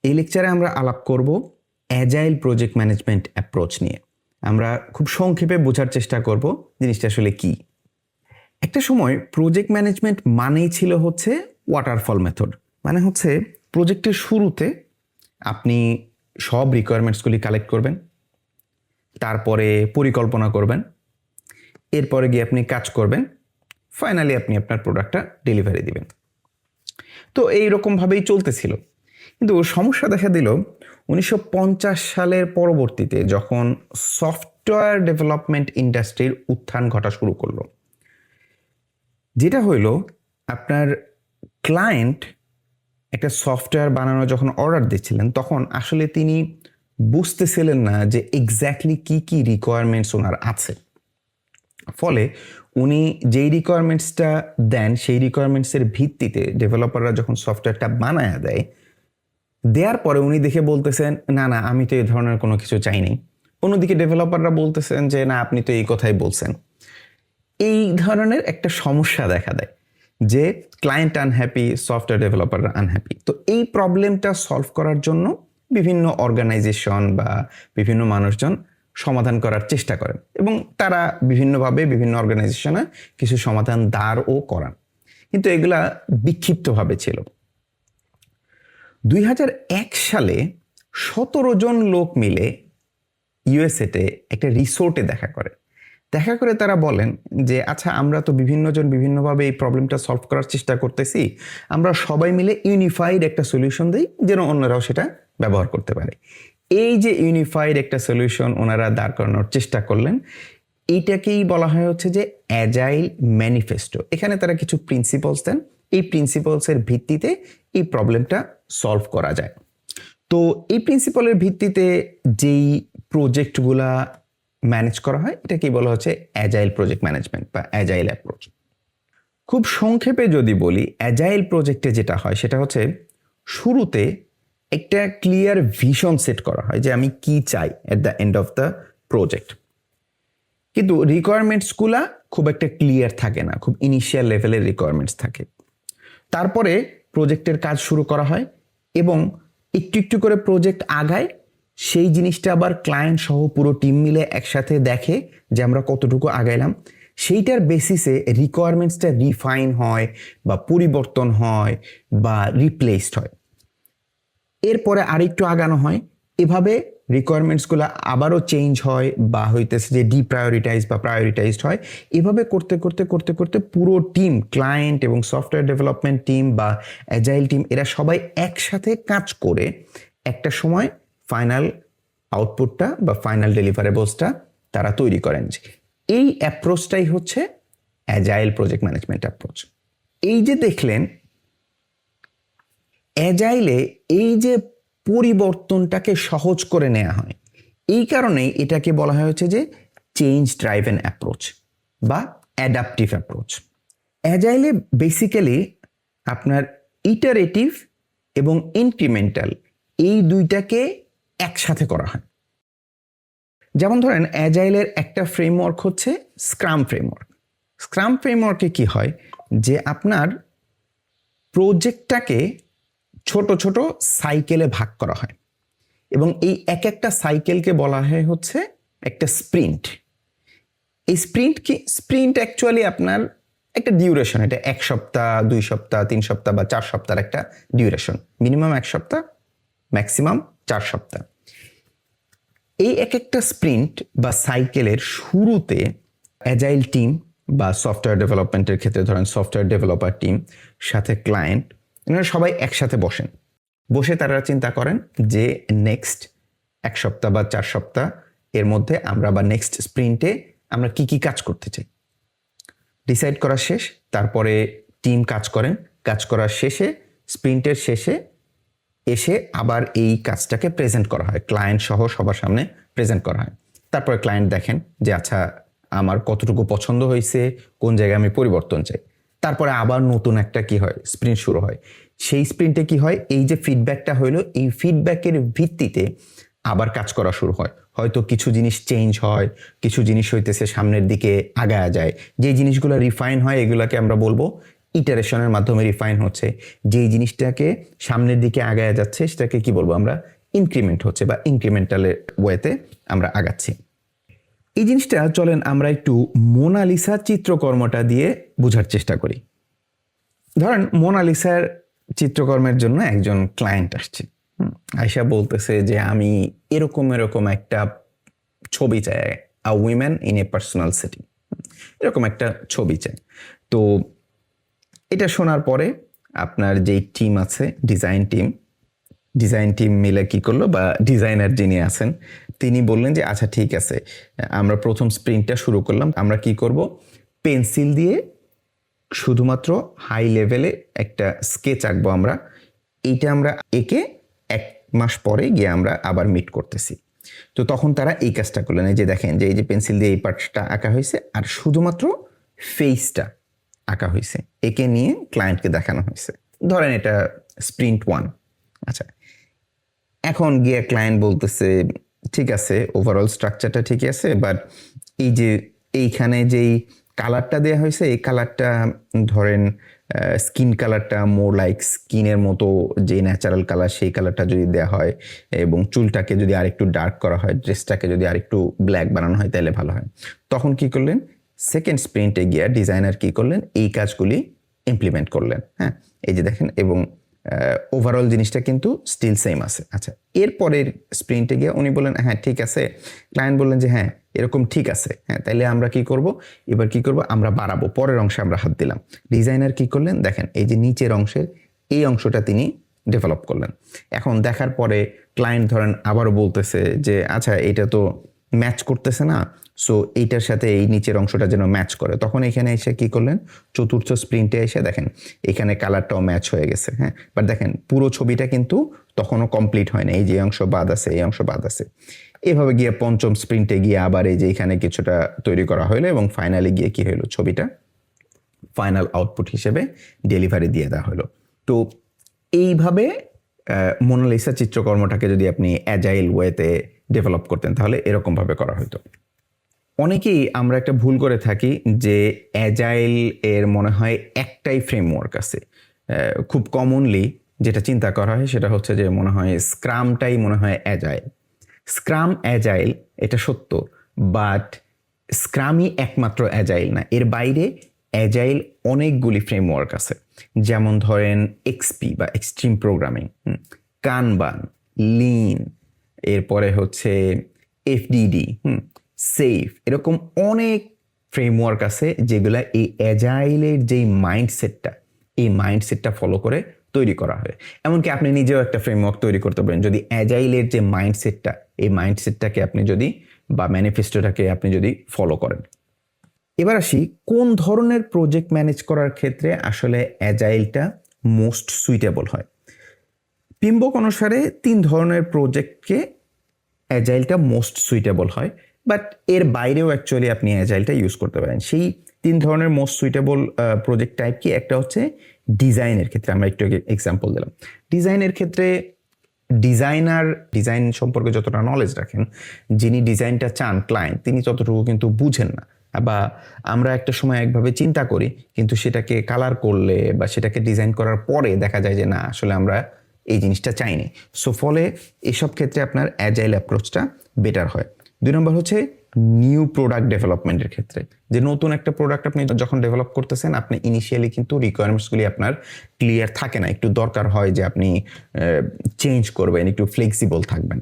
এই লেকচারে আমরা আলাপ করব অ্যাজাইল প্রজেক্ট ম্যানেজমেন্ট অ্যাপ্রোচ নিয়ে। আমরা খুব সংক্ষেপে বোঝার চেষ্টা করব জিনিসটা আসলে কি। একটা সময় প্রজেক্ট ম্যানেজমেন্ট মানেই ছিল হচ্ছে ওয়াটারফল মেথড, মানে হচ্ছে প্রজেক্টের শুরুতে আপনি সব রিকোয়ারমেন্টসগুলি কালেক্ট করবেন, তারপরে পরিকল্পনা করবেন, এরপরে গিয়ে আপনি কাজ করবেন, ফাইনালি আপনি আপনার প্রোডাক্টটা ডেলিভারি দিবেন। তো এইরকমভাবেই চলতেছিল। কিন্তু সমস্যা দেখা দিল 1950 সালের পরবর্তীতে, যখন সফটওয়্যার ডেভেলপমেন্ট ইন্ডাস্ট্রির উত্থান ঘটা শুরু করলো। যেটা হইল, আপনার ক্লায়েন্ট একটা সফটওয়্যার বানানো যখন অর্ডার দিচ্ছিলেন, তখন আসলে তিনি বুঝতেছিলেন না যে এক্স্যাক্টলি কি কি রিকোয়ারমেন্টস ওনার আছে। ফলে উনি যেই রিকোয়ারমেন্টসটা দেন, সেই রিকোয়ারমেন্টসের ভিত্তিতে ডেভেলপাররা যখন সফটওয়্যারটা বানায় দেয়, দেওয়ার পরে উনি দেখে বলতেছেন না না, আমি তো এই ধরনের কোনো কিছু চাই নাই। অন্যদিকে ডেভেলপাররা বলতেছেন যে না, আপনি তো এই কথাই বলছেন। এই ধরনের একটা সমস্যা দেখা দেয় যে ক্লায়েন্ট আনহ্যাপি, সফটওয়্যার ডেভেলপাররা আনহ্যাপি। তো এই প্রবলেমটা সলভ করার জন্য বিভিন্ন অর্গানাইজেশন বা বিভিন্ন মানুষজন সমাধান করার চেষ্টা করেন, এবং তারা বিভিন্নভাবে বিভিন্ন অর্গানাইজেশনে কিছু সমাধান দাঁড়ও করান, কিন্তু এগুলা বিক্ষিপ্তভাবে ছিল। 2001 সালে 17 জন লোক মিলে ইউএসএতে একটা রিসোর্টে দেখা করে তারা বলেন যে আচ্ছা, আমরা তো বিভিন্নজন বিভিন্নভাবে এই প্রবলেমটা সলভ করার চেষ্টা করতেছি, আমরা সবাই মিলে ইউনিফাইড একটা সলিউশন দিই যেন অন্যরাও সেটা ব্যবহার করতে পারে। এই যে ইউনিফাইড একটা সলিউশন ওনারা দাঁড় করানোর চেষ্টা করলেন, এইটাকেই বলা হয় হচ্ছে যে অ্যাজাইল ম্যানিফেস্টো। এখানে তারা কিছু প্রিন্সিপালস দেন, এই প্রিন্সিপালসের ভিত্তিতে এই প্রবলেমটা সলভ করা যায়। তো এই প্রিন্সিপালের ভিত্তিতে যেই প্রজেক্টগুলা ম্যানেজ করা হয়, এটাকেই বলা হচ্ছে অ্যাজাইল প্রজেক্ট ম্যানেজমেন্ট বা অ্যাজাইল অ্যাপ্রোচ। খুব সংক্ষেপে যদি বলি, অ্যাজাইল প্রজেক্টে যেটা হয় সেটা হচ্ছে শুরুতে একটা ক্লিয়ার ভিশন সেট করা হয় যে আমি কি চাই at the end of the project. কিন্তু রিকোয়ারমেন্টসগুলা খুব একটা ক্লিয়ার থাকে না, খুব ইনিশিয়াল লেভেলের রিকোয়ারমেন্টস থাকে। তারপরে প্রজেক্টের কাজ শুরু করা হয় এবং একটু একটু করে প্রজেক্ট আগায়। সেই জিনিসটা আবার ক্লায়েন্ট সহ পুরো টিম মিলে একসাথে দেখে যে আমরা কতটুকু আগাইলাম। সেইটার বেসিসে রিকোয়ারমেন্টসটা রিফাইন হয় বা পরিবর্তন হয় বা রিপ্লেসড হয়। এরপরে আরেকটু আগানো হয়, এভাবে রিকোয়ারমেন্টসগুলো আবারও চেঞ্জ হয় বা হইতেছে যে ডিপ্রায়োরিটাইজ বা প্রায়োরিটাইজড হয়। এভাবে করতে করতে করতে করতে পুরো টিম, ক্লায়েন্ট এবং সফটওয়্যার ডেভেলপমেন্ট টিম বা অ্যাজাইল টিম, এরা সবাই একসাথে কাজ করে একটা সময় ফাইনাল আউটপুটটা বা ফাইনাল ডেলিভারেবলসটা তারা তৈরি করেন। এই অ্যাপ্রোচটাই হচ্ছে অ্যাজাইল প্রজেক্ট ম্যানেজমেন্ট অ্যাপ্রোচ। এই যে দেখলেন, অ্যাজাইলে এই যে পরিবর্তনটাকে সহজ করে নেওয়া হয়, এই কারণেই এটাকে বলা হয় হচ্ছে যে চেঞ্জ ড্রাইভেন অ্যাপ্রোচ বা অ্যাডাপটিভ অ্যাপ্রোচ। অ্যাজাইলে বেসিক্যালি আপনার ইটারেটিভ এবং ইনক্রিমেন্টাল এই দুইটাকে একসাথে করা হয়। যেমন ধরেন, অ্যাজাইলের একটা ফ্রেমওয়ার্ক হচ্ছে স্ক্রাম ফ্রেমওয়ার্ক। স্ক্রাম ফ্রেমওয়ার্কে কি হয় যে আপনার প্রজেক্টটাকে ছোট ছোট সাইকেলে ভাগ করা হয় এবং এই এক একটা সাইকেলকে বলা হয় হচ্ছে একটা স্প্রিন্ট। এই স্প্রিন্ট অ্যাকচুয়ালি আপনার একটা ডিউরেশন, এটা 1 সপ্তাহ, 2 সপ্তাহ, 3 সপ্তাহ বা 4 সপ্তাহের একটা ডিউরেশন। মিনিমাম 1 সপ্তাহ, ম্যাক্সিমাম 4 সপ্তাহ। এই এক একটা স্প্রিন্ট বা সাইকেলের শুরুতে অ্যাজাইল টিম বা সফটওয়্যার ডেভেলপমেন্টের ক্ষেত্রে ধরেন সফটওয়্যার ডেভেলপার টিম সাথে ক্লায়েন্ট, এনারা সবাই একসাথে বসে তারা চিন্তা করেন যে নেক্সট 1 সপ্তাহ বা 4 সপ্তাহ এর মধ্যে আমরা বা নেক্সট স্প্রিন্টে আমরা কি কি কাজ করতে চাই। ডিসাইড করা শেষ, তারপরে টিম কাজ করার শেষে, স্প্রিন্টের শেষে এসে আবার এই কাজটাকে প্রেজেন্ট করা হয়, ক্লায়েন্ট সহ সবার সামনে প্রেজেন্ট করা হয়। তারপরে ক্লায়েন্ট দেখেন যে আচ্ছা, আমার কতটুকু পছন্দ হয়েছে, কোন জায়গায় আমি পরিবর্তন চাই। তারপরে আবার নতুন একটা কি হয়, স্প্রিন্ট শুরু হয়। সেই স্প্রিন্টে কি হয়, এই যে ফিডব্যাকটা হইলো, এই ফিডব্যাকের ভিত্তিতে আবার কাজ করা শুরু হয়। হয়তো কিছু জিনিস চেঞ্জ হয়, কিছু জিনিস হইতেছে সামনের দিকে আগায়া যায়। যে জিনিসগুলো রিফাইন হয়, এগুলাকে আমরা বলবো ইটারেশনের মাধ্যমে রিফাইন হচ্ছে, যেই জিনিসটাকে সামনের দিকে আগায় যাচ্ছে সেটাকে কি বলবো আমরা, ইনক্রিমেন্ট হচ্ছে বা ইনক্রিমেন্টালের ওয়েতে আমরা আগাচ্ছি। এই জিনিসটা চলেন আমরা একটু মোনালিসা চিত্রকর্মটা দিয়ে বোঝার চেষ্টা করি। ধরেন মোনালিসার চিত্রকর্মের জন্য একজন ক্লায়েন্ট আসছে, আয়শা বলতেছে যে আমি এরকম এরকম একটা ছবি চাই, আ women in a personal setting, এরকম একটা ছবি চাই। তো এটা শোনার পরে আপনার যেই টিম আছে, ডিজাইন টিম মিলে কি করলো, বা ডিজাইনার যিনি আছেন তিনি বললেন যে আচ্ছা ঠিক আছে, আমরা প্রথম স্প্রিন্টটা শুরু করলাম, আমরা কি করব, পেন্সিল দিয়ে শুধুমাত্র হাই লেভেলে একটা স্কেচ আঁকবো আমরা, এইটা আমরা এঁকে 1 মাস পরে গিয়ে আমরা আবার মিট করতেছি। তো তখন তারা এই কাজটা করলেন, এই যে দেখেন যে এই যে পেন্সিল দিয়ে এই পার্টটা আঁকা হয়েছে আর শুধুমাত্র ফেসটা আঁকা হয়েছে, একে নিয়ে ক্লায়েন্টকে দেখানো হয়েছে। ধরেন এটা স্প্রিন্ট 1। আচ্ছা, এখন গিয়ে ক্লায়েন্ট বলতেছে ঠিক আছে, ওভারঅল স্ট্রাকচারটা ঠিকই আছে, বাট এই যে এইখানে যেই কালারটা দেওয়া হয়েছে এই কালারটা ধরেন স্কিন কালারটা মোর লাইক স্কিনের মতো যে ন্যাচারাল কালার সেই কালারটা যদি দেওয়া হয়, এবং চুলটাকে যদি আরেকটু ডার্ক করা হয়, ড্রেসটাকে যদি আরেকটু ব্ল্যাক বানানো হয় তাহলে ভালো হয়। তখন কি করলেন, সেকেন্ড স্প্রিন্টে গিয়ে ডিজাইনার কি করলেন, এই কাজগুলি ইমপ্লিমেন্ট করলেন। হ্যাঁ, এই যে দেখেন, এবং ওভারঅল জিনিসটা কিন্তু স্টিল সেম আছে। আচ্ছা, এরপরের স্প্রিন্টে গিয়ে উনি বললেন হ্যাঁ ঠিক আছে, ক্লায়েন্ট বললেন যে হ্যাঁ এরকম ঠিক আছে, হ্যাঁ তাইলে আমরা কি করব, এবার কি করব, আমরা বাড়াবো, পরের অংশে আমরা হাত দিলাম। ডিজাইনার কি করলেন, দেখেন এই যে নিচের অংশের এই অংশটা তিনি ডেভেলপ করলেন। এখন দেখার পরে ক্লায়েন্ট ধরেন আবারও বলতেছে যে আচ্ছা এটা তো ম্যাচ করতেছে না, সো এইটার সাথে এই নিচের অংশটা যেন ম্যাচ করে। তখন এখানে এসে কি করলেন, চতুর্থ স্প্রিন্টে এসে দেখেন এখানে কালারটাও ম্যাচ হয়ে গেছে। হ্যাঁ, বাট দেখেন পুরো ছবিটা কিন্তু তখনও কমপ্লিট হয় না, এই যে অংশ বাদ আছে, এই অংশ বাদ আছে। এভাবে গিয়ে পঞ্চম স্প্রিন্টে গিয়ে আবার এই যে এখানে কিছুটা তৈরি করা হলো, এবং ফাইনালি গিয়ে কি হলো, ছবিটা ফাইনাল আউটপুট হিসেবে ডেলিভারি দিয়ে দেওয়া হলো। তো এইভাবে মোনালিসা চিত্রকর্মটাকে যদি আপনি অ্যাজাইল ওয়েতে ডেভেলপ করতেন তাহলে এরকমভাবে করা হতো। অনেকেই আমরা একটা ভুল করে থাকি যে অ্যাজাইল এর মনে হয় একটাই ফ্রেমওয়ার্ক আছে। খুব কমনলি যেটা চিন্তা করা হয় সেটা হচ্ছে যে মনে হয় স্ক্রামটাই মনে হয় অ্যাজাইল। স্ক্রাম অ্যাজাইল এটা সত্য, বাট স্ক্রামই একমাত্র অ্যাজাইল না, এর বাইরে অ্যাজাইল অনেকগুলি ফ্রেমওয়ার্ক আছে। যেমন ধরেন এক্সপি বা এক্সট্রিম প্রোগ্রামিং, কানবান, লিন, এরপরে হচ্ছে এফডিডি, সেফ, এরকম অনেক ফ্রেমওয়ার্ক আছে যেগুলা এই অ্যাজাইলের যেই মাইন্ডসেটটা ফলো করে তৈরি করা হয়। এমনকি আপনি নিজেও একটা ফ্রেমওয়ার্ক তৈরি করতে পারেন যদি অ্যাজাইলের যে মাইন্ডসেটটা, এই মাইন্ডসেটটাকে আপনি যদি, বা ম্যানিফেস্টোটাকে আপনি যদি ফলো করেন। এবার আসি কোন ধরনের প্রজেক্ট ম্যানেজ করার ক্ষেত্রে আসলে অ্যাজাইলটা মোস্ট সুইটেবল হয়। পিম্বক অনুসারে 3 ধরনের প্রজেক্টকে অ্যাজাইলটা মোস্ট সুইটেবল হয়, বাট এর বাইরেও অ্যাকচুয়ালি আপনি অ্যাজাইলটা ইউজ করতে পারেন। সেই 3 ধরনের মোস্ট সুইটেবল প্রজেক্ট টাইপ কি, একটা হচ্ছে ডিজাইনের ক্ষেত্রে, আমরা একটু এক্সাম্পল দিলাম। ডিজাইনের ক্ষেত্রে ডিজাইন সম্পর্কে যতটা নলেজ রাখেন, যিনি ডিজাইনটা চান ক্লায়েন্ট, তিনি ততটুকু কিন্তু বুঝেন না, বা আমরা একটা সময় একভাবে চিন্তা করি কিন্তু সেটাকে কালার করলে বা সেটাকে ডিজাইন করার পরে দেখা যায় যে না আসলে আমরা এই জিনিসটা চাইনি। সো ফলে এসব ক্ষেত্রে আপনার অ্যাজাইল অ্যাপ্রোচটা বেটার হয়। 2 নম্বর হচ্ছে নিউ প্রোডাক্ট ডেভেলপমেন্টের ক্ষেত্রে, যে নতুন একটা প্রোডাক্ট আপনি যখন ডেভেলপ করতেছেন, আপনি ইনিশিয়ালি কিন্তু রিকোয়ারমেন্টসগুলি আপনার ক্লিয়ার থাকে না, একটু দরকার হয় যে আপনি চেঞ্জ করবেন, একটু ফ্লেক্সিবল থাকবেন।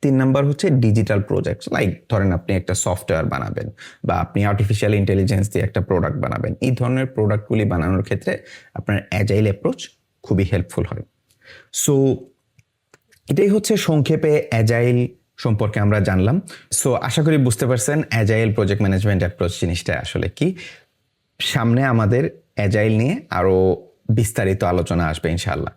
3 নাম্বার হচ্ছে ডিজিটাল প্রজেক্ট, লাইক ধরেন আপনি একটা সফটওয়্যার বানাবেন বা আপনি আর্টিফিশিয়াল ইন্টেলিজেন্স দিয়ে একটা প্রোডাক্ট বানাবেন। এই ধরনের প্রোডাক্টগুলি বানানোর ক্ষেত্রে আপনার অ্যাজাইল অ্যাপ্রোচ খুবই হেল্পফুল হয়। সো এটাই হচ্ছে সংক্ষেপে অ্যাজাইল সম্পর্কে আমরা জানলাম। সো আশা করি বুঝতে পারছেন অ্যাজাইল প্রজেক্ট ম্যানেজমেন্ট অ্যাপ্রোচ জিনিসটা আসলে কি। সামনে আমাদের অ্যাজাইল নিয়ে আরও বিস্তারিত আলোচনা আসবে ইনশাআল্লাহ।